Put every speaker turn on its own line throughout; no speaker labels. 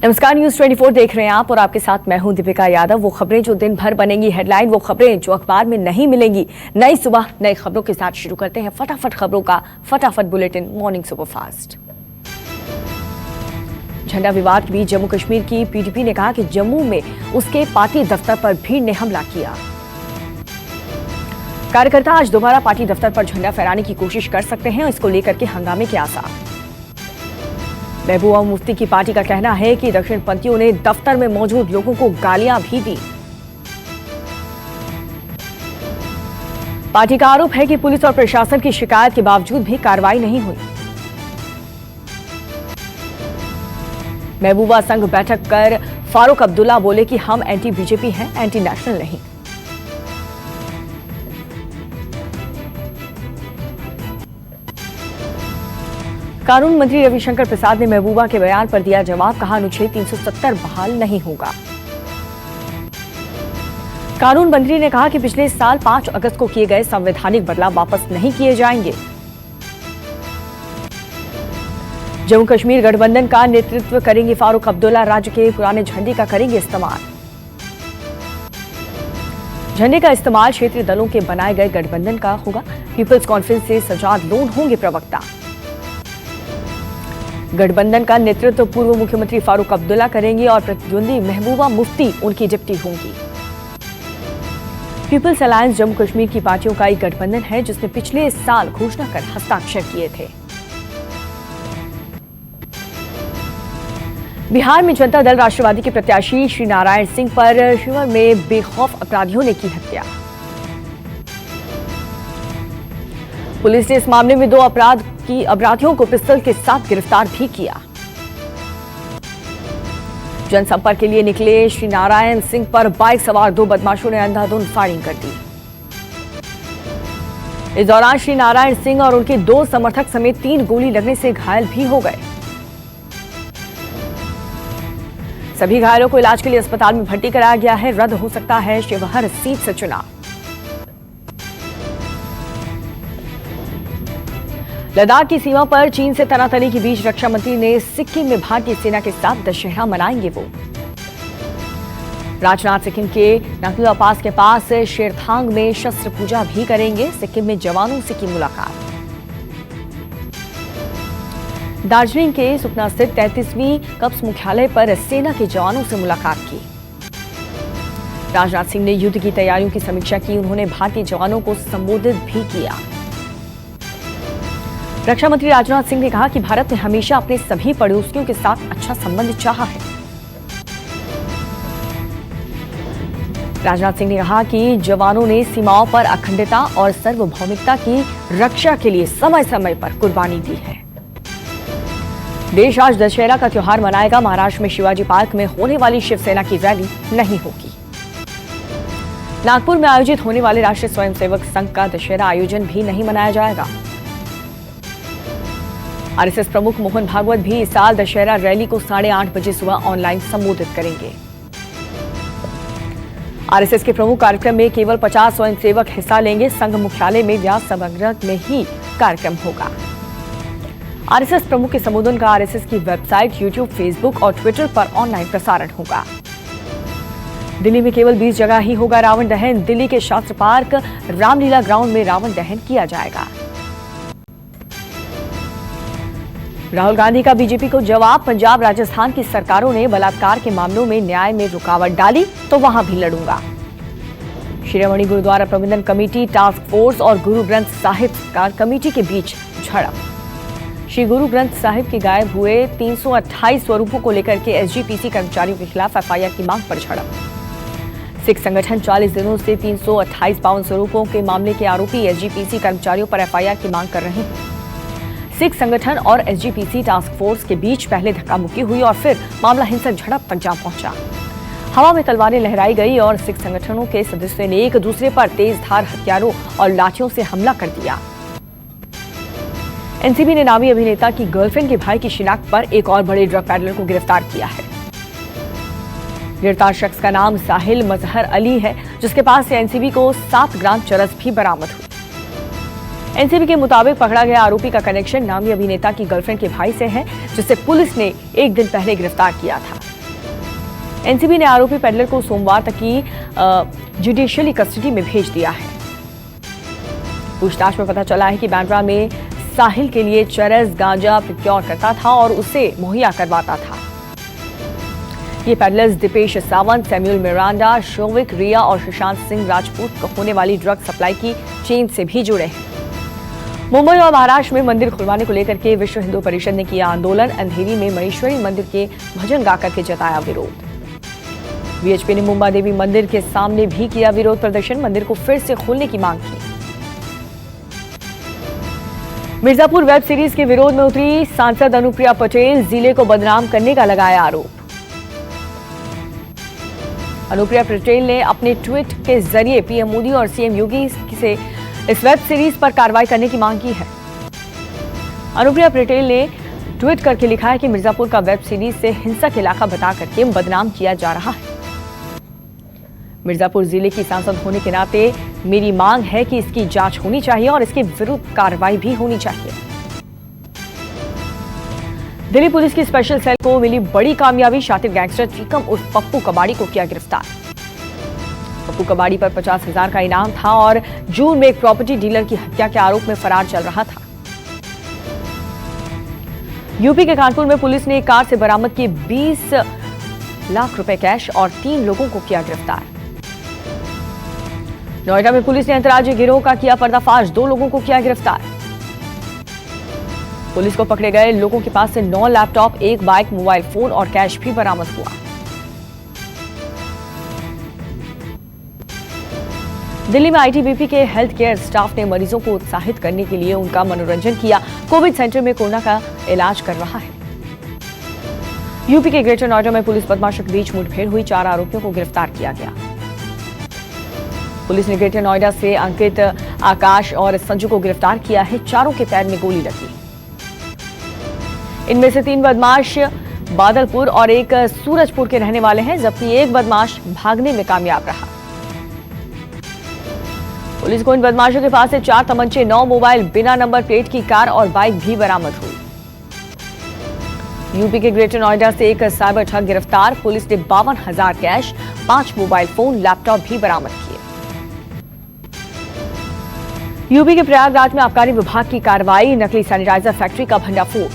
नमस्कार, न्यूज 24 देख रहे हैं आप और आपके साथ मैं हूं दीपिका यादव। वो खबरें जो दिन भर बनेंगी हेडलाइन, वो खबरें जो अखबार में नहीं मिलेंगी। नई सुबह नई खबरों के साथ शुरू करते हैं फटाफट खबरों का फटाफट बुलेटिन मॉर्निंग सुपरफास्ट। झंडा विवाद के बीच जम्मू कश्मीर की पीडीपी ने कहा कि जम्मू में उसके पार्टी दफ्तर पर भीड़ ने हमला किया। कार्यकर्ता आज दोबारा पार्टी दफ्तर पर झंडा फहराने की कोशिश कर सकते हैं और इसको लेकर के हंगामे के आसार। महबूबा मुफ्ती की पार्टी का कहना है कि दक्षिणपंथियों ने दफ्तर में मौजूद लोगों को गालियां भी दी। पार्टी का आरोप है कि पुलिस और प्रशासन की शिकायत के बावजूद भी कार्रवाई नहीं हुई। महबूबा संघ बैठक कर फारूक अब्दुल्ला बोले कि हम एंटी बीजेपी हैं, एंटी नेशनल नहीं। कानून मंत्री रविशंकर प्रसाद ने महबूबा के बयान पर दिया जवाब। कहा, अनुच्छेद 370 बहाल नहीं होगा। कानून मंत्री ने कहा कि पिछले साल 5 अगस्त को किए गए संवैधानिक बदलाव वापस नहीं किए जाएंगे। जम्मू कश्मीर गठबंधन का नेतृत्व करेंगे फारूक अब्दुल्ला। राज्य के पुराने झंडे का करेंगे इस्तेमाल। झंडे का इस्तेमाल क्षेत्रीय दलों के बनाए गए गठबंधन का होगा। पीपल्स कॉन्फ्रेंस से सजाद लोन होंगे प्रवक्ता। गठबंधन का नेतृत्व पूर्व मुख्यमंत्री फारूक अब्दुल्ला करेंगे और प्रतिद्वंदी महबूबा मुफ्ती उनकी डिप्टी होंगी। पीपल्स अलायंस जम्मू कश्मीर की पार्टियों का एक गठबंधन है जिसने पिछले साल घोषणा कर हस्ताक्षर किए थे। बिहार में जनता दल राष्ट्रवादी के प्रत्याशी श्री नारायण सिंह पर शिवहर में बेखौफ अपराधियों ने की हत्या। पुलिस ने इस मामले में 2 अपराधियों को पिस्तौल के साथ गिरफ्तार भी किया। जनसंपर्क के लिए निकले श्री नारायण सिंह पर बाइक सवार 2 बदमाशों ने अंधाधुंध फायरिंग कर दी। इस दौरान श्री नारायण सिंह और उनके 2 समर्थक समेत 3 गोली लगने से घायल भी हो गए। सभी घायलों को इलाज के लिए अस्पताल में भर्ती कराया गया है। रद्द हो सकता है शिवहर सीट से चुनाव। लद्दाख की सीमा पर चीन से तनातनी के बीच रक्षा मंत्री ने सिक्किम में भारतीय सेना के साथ दशहरा मनाएंगे। वो राजनाथ सिक्किम के नाथुला पास के पास शेरथांग में शस्त्र पूजा भी करेंगे। सिक्किम में जवानों से की मुलाकात। दार्जिलिंग के सुखना स्थित 33वीं कप्स मुख्यालय पर सेना के जवानों से मुलाकात की। राजनाथ सिंह ने युद्ध की तैयारियों की समीक्षा की। उन्होंने भारतीय जवानों को संबोधित भी किया। रक्षा मंत्री राजनाथ सिंह ने कहा कि भारत ने हमेशा अपने सभी पड़ोसियों के साथ अच्छा संबंध चाहा है। राजनाथ सिंह ने कहा कि जवानों ने सीमाओं पर अखंडता और सार्वभौमिकता की रक्षा के लिए समय समय पर कुर्बानी दी है। देश आज दशहरा का त्योहार मनाएगा। महाराष्ट्र में शिवाजी पार्क में होने वाली शिवसेना की रैली नहीं होगी। नागपुर में आयोजित होने वाले राष्ट्रीय स्वयंसेवक संघ का दशहरा आयोजन भी नहीं मनाया जाएगा। आरएसएस प्रमुख मोहन भागवत भी इस साल दशहरा रैली को 8:30 बजे सुबह ऑनलाइन संबोधित करेंगे। आरएसएस के प्रमुख कार्यक्रम में केवल 50 स्वयंसेवक हिस्सा लेंगे। संघ मुख्यालय में व्यास सभागृह में ही कार्यक्रम होगा। आरएसएस प्रमुख के संबोधन का आरएसएस की वेबसाइट, यूट्यूब, फेसबुक और ट्विटर पर ऑनलाइन प्रसारण होगा। दिल्ली में केवल 20 जगह ही होगा रावण दहन। दिल्ली के शास्त्र पार्क रामलीला ग्राउंड में रावण दहन किया जाएगा। राहुल गांधी का बीजेपी को जवाब। पंजाब राजस्थान की सरकारों ने बलात्कार के मामलों में न्याय में रुकावट डाली तो वहां भी लड़ूंगा। शिरोमणि गुरुद्वारा प्रबंधन कमेटी, टास्क फोर्स और गुरु ग्रंथ साहिब का कमेटी के बीच झड़प। श्री गुरु ग्रंथ साहिब के गायब हुए 328 स्वरूपों को लेकर के एसजीपीसी कर्मचारियों के खिलाफ एफआईआर की मांग पर झड़प। सिख संगठन 40 दिनों से 328 पावन स्वरूपों के मामले के आरोपी एसजीपीसी कर्मचारियों पर एफआईआर की मांग कर रहे हैं। सिख संगठन और एसजीपीसी टास्क फोर्स के बीच पहले धक्का मुक्की हुई और फिर मामला हिंसक झड़प तक जा पहुंचा। हवा में तलवारें लहराई गई और सिख संगठनों के सदस्यों ने एक दूसरे पर तेज धार हथियारों और लाठियों से हमला कर दिया। एनसीबी ने नामी अभिनेता की गर्लफ्रेंड के भाई की शिनाख्त पर एक और बड़े ड्रग पैडलर को गिरफ्तार किया है। गिरफ्तार शख्स का नाम साहिल मजहर अली है, जिसके पास से एनसीबी को 7 ग्राम चरस भी बरामद हुई। एनसीबी के मुताबिक पकड़ा गया आरोपी का कनेक्शन नामी अभिनेता की गर्लफ्रेंड के भाई से है, जिसे पुलिस ने एक दिन पहले गिरफ्तार किया था। एनसीबी ने आरोपी पेडलर को सोमवार तक की जुडिशियली कस्टडी में भेज दिया है। पूछताछ में पता चला है कि बांद्रा में साहिल के लिए चरस गांजा प्रोक्योर करता था और उसे मुहैया करवाता था। ये पेडलर्स दीपेश सावंत, सैमुअल मिरांडा, शोविक, रिया और सुशांत सिंह राजपूत को होने वाली ड्रग सप्लाई की चेन से भी जुड़े हैं। मुंबई और महाराष्ट्र में मंदिर खुलवाने को लेकर के विश्व हिंदू परिषद ने किया आंदोलन। अंधेरी में महेश्वरी मंदिर के भजन गाकर के जताया विरोध। वीएचपी ने मुंबा देवी मंदिर के सामने भी किया विरोध प्रदर्शन, मंदिर को फिर से खोलने की मांग की। मिर्जापुर वेब सीरीज के विरोध में उतरी सांसद अनुप्रिया पटेल, जिले को बदनाम करने का लगाया आरोप। अनुप्रिया पटेल ने अपने ट्वीट के जरिए पीएम मोदी और सीएम योगी से इस वेब सीरीज पर कार्रवाई करने की मांग की है। अनुप्रिया पटेल ने ट्वीट करके लिखा है कि मिर्जापुर का वेब सीरीज से हिंसक इलाका बता करके बदनाम किया जा रहा है। मिर्जापुर जिले की सांसद होने के नाते मेरी मांग है कि इसकी जांच होनी चाहिए और इसके विरुद्ध कार्रवाई भी होनी चाहिए। दिल्ली पुलिस की स्पेशल सेल को मिली बड़ी कामयाबी, शातिर गैंगस्टर चिकम उर्फ पप्पू कबाड़ी को किया गिरफ्तार। पप्पू कबाड़ी पर 50,000 का इनाम था और जून में एक प्रॉपर्टी डीलर की हत्या के आरोप में फरार चल रहा था। यूपी के कानपुर में पुलिस ने एक कार से बरामद किए 20 लाख रुपए कैश और 3 लोगों को किया गिरफ्तार। नोएडा में पुलिस ने अंतर्राज्यीय गिरोह का किया पर्दाफाश, 2 लोगों को किया गिरफ्तार। पुलिस को पकड़े गए लोगों के पास से 9 लैपटॉप, 1 बाइक, मोबाइल फोन और कैश भी बरामद हुआ। दिल्ली में आईटीबीपी के हेल्थ केयर स्टाफ ने मरीजों को उत्साहित करने के लिए उनका मनोरंजन किया। कोविड सेंटर में कोरोना का इलाज कर रहा है। यूपी के ग्रेटर नोएडा में पुलिस बदमाशों के बीच मुठभेड़ हुई, 4 आरोपियों को गिरफ्तार किया गया। पुलिस ने ग्रेटर नोएडा से अंकित, आकाश और संजू को गिरफ्तार किया है। चारों के पैर में गोली लगी। इनमें से 3 बदमाश बादलपुर और एक सूरजपुर के रहने वाले हैं, जबकि एक बदमाश भागने में कामयाब रहा। पुलिस को इन बदमाशों के पास से 4 तमंचे, 9 मोबाइल, बिना नंबर प्लेट की कार और बाइक भी बरामद हुई। यूपी के ग्रेटर नोएडा से एक साइबर ठग गिरफ्तार। पुलिस ने 52,000 कैश, 5 मोबाइल फोन, लैपटॉप भी बरामद किए। यूपी के प्रयागराज में आबकारी विभाग की कार्रवाई, नकली सैनिटाइजर फैक्ट्री का भंडाफोड़।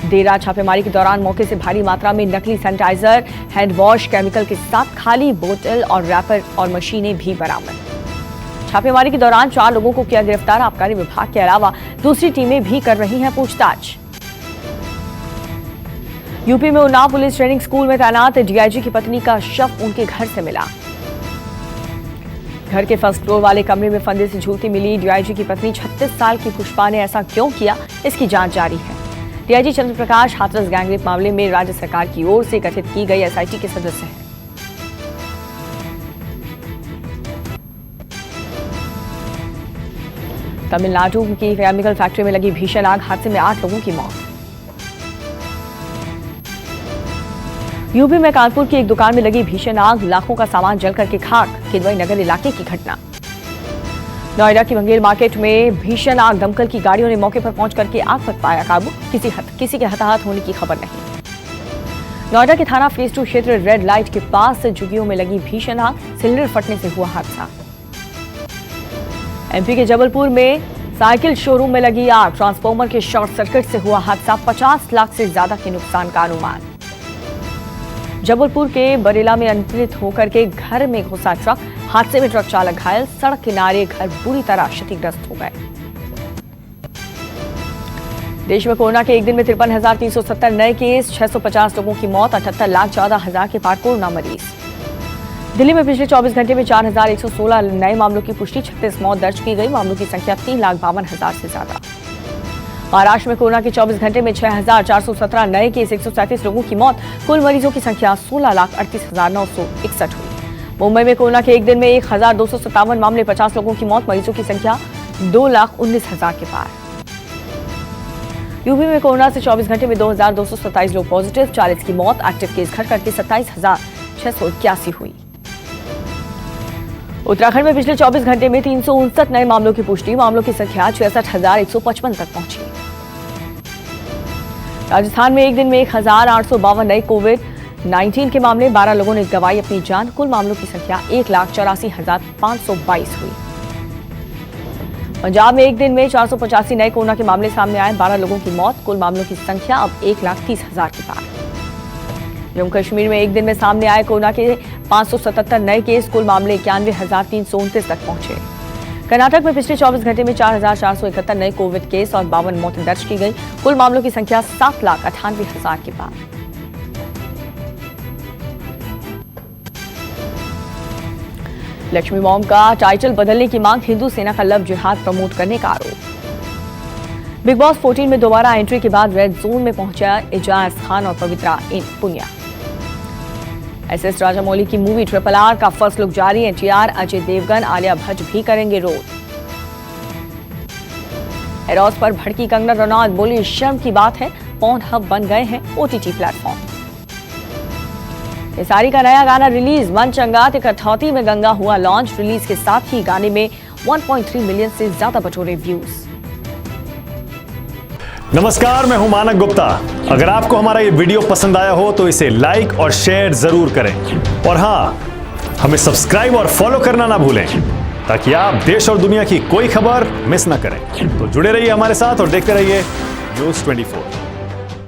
देर रात छापेमारी के दौरान मौके से भारी मात्रा में नकली सैनिटाइजर, हैंड वॉश केमिकल के साथ खाली बोतल और रैपर और मशीनें भी बरामद। छापेमारी के दौरान 4 लोगों को किया गिरफ्तार। आबकारी विभाग के अलावा दूसरी टीमें भी कर रही हैं पूछताछ। यूपी में उन्नाव पुलिस ट्रेनिंग स्कूल में तैनात डीआईजी की पत्नी का शव उनके घर से मिला। घर के फर्स्ट फ्लोर वाले कमरे में फंदे से झूलती मिली डीआईजी की पत्नी 36 साल की पुष्पा ने ऐसा क्यों किया, इसकी जांच जारी है। डीआईजी चंद्र प्रकाश हाथरस गैंगरेप मामले में राज्य सरकार की ओर से गठित की गई एसआईटी के सदस्य हैं। तमिलनाडु की केमिकल फैक्ट्री में लगी भीषण आग, हादसे में 8 लोगों की मौत। यूपी में कानपुर की एक दुकान में लगी भीषण आग, लाखों का सामान जलकर के खाक। किदवई नगर इलाके की घटना। नोएडा की मंगेल मार्केट में भीषण आग, दमकल की गाड़ियों ने मौके पर पहुंच करके आग पर पाया काबू। किसी के हताहत होने की खबर नहीं। नोएडा के थाना फेज 2 क्षेत्र रेड लाइट के पास झुग्गियों में लगी भीषण आग, सिलेंडर फटने से हुआ हादसा। एमपी के जबलपुर में साइकिल शोरूम में लगी आग, ट्रांसफार्मर के शॉर्ट सर्किट से हुआ हादसा। 50 लाख से ज्यादा के नुकसान का अनुमान। जबलपुर के बरेला में अनियंत्रित होकर के घर में घुसा ट्रक, हादसे में ट्रक चालक घायल। सड़क किनारे घर बुरी तरह क्षतिग्रस्त हो गए। देश में कोरोना के एक दिन में 53,370 नए केस, 650 लोगों की मौत, 78,14,000 के पार कोरोना मरीज। दिल्ली में पिछले 24 घंटे में 4,116 नए मामलों की पुष्टि, 36 मौत दर्ज की गई। मामलों की संख्या 3,52,000 से ज्यादा। महाराष्ट्र में कोरोना के 24 घंटे में 6,417 नए केस, 137 लोगों की मौत। कुल मरीजों की संख्या 16,38,961 हुई। मुंबई में कोरोना के एक दिन में 1,257 मामले, 50 लोगों की मौत। मरीजों की संख्या 2,19,000 के पार। यूपी में कोरोना से 24 घंटे में 2,227 लोग पॉजिटिव, 40 की मौत। एक्टिव केस घट करके 27,681 हुई। उत्तराखंड में पिछले 24 घंटे में 359 नए मामलों की पुष्टि, मामलों की संख्या 66,155 तक पहुंची। राजस्थान में एक दिन में 1852 नए कोविड-19 के मामले, 12 लोगों ने गंवाई अपनी जान। कुल मामलों की संख्या 1,84,522 हुई। पंजाब में एक दिन में 485 नए कोरोना के मामले सामने आए, 12 लोगों की मौत। कुल मामलों की संख्या अब 1,30,000 के पार। जम्मू कश्मीर में एक दिन में सामने आए कोरोना के 577 नए केस, कुल मामले 91,329 तक पहुंचे। कर्नाटक में पिछले 24 घंटे में 4,471 नए कोविड केस और 52 मौतें दर्ज की गई। कुल मामलों की संख्या 7,98,000 के पार। लक्ष्मी बॉम्ब का टाइटल बदलने की मांग, हिंदू सेना का लव जिहाद प्रमोट करने का आरोप। बिग बॉस 14 में दोबारा एंट्री के बाद रेड जोन में पहुंचा एजाज खान और पवित्रा पुनिया। एसएस राजामौली की मूवी RRR का फर्स्ट लुक जारी। एनटीआर, अजय देवगन, आलिया भट्ट भी करेंगे रोल। एरोस पर भड़की कंगना रनौत, बोली शर्म की बात है, पॉर्नहब बन गए हैं ओटीटी प्लेटफॉर्म। खेसारी का नया गाना रिलीज, मन चंगा ते कठौती में गंगा हुआ लॉन्च। रिलीज के साथ ही गाने में 1.3 मिलियन से ज्यादा बटोरे व्यूज।
नमस्कार, मैं हूं मानक गुप्ता। अगर आपको हमारा ये वीडियो पसंद आया हो तो इसे लाइक और शेयर जरूर करें, और हां, हमें सब्सक्राइब और फॉलो करना ना भूलें ताकि आप देश और दुनिया की कोई खबर मिस ना करें। तो जुड़े रहिए हमारे साथ और देखते रहिए News 24।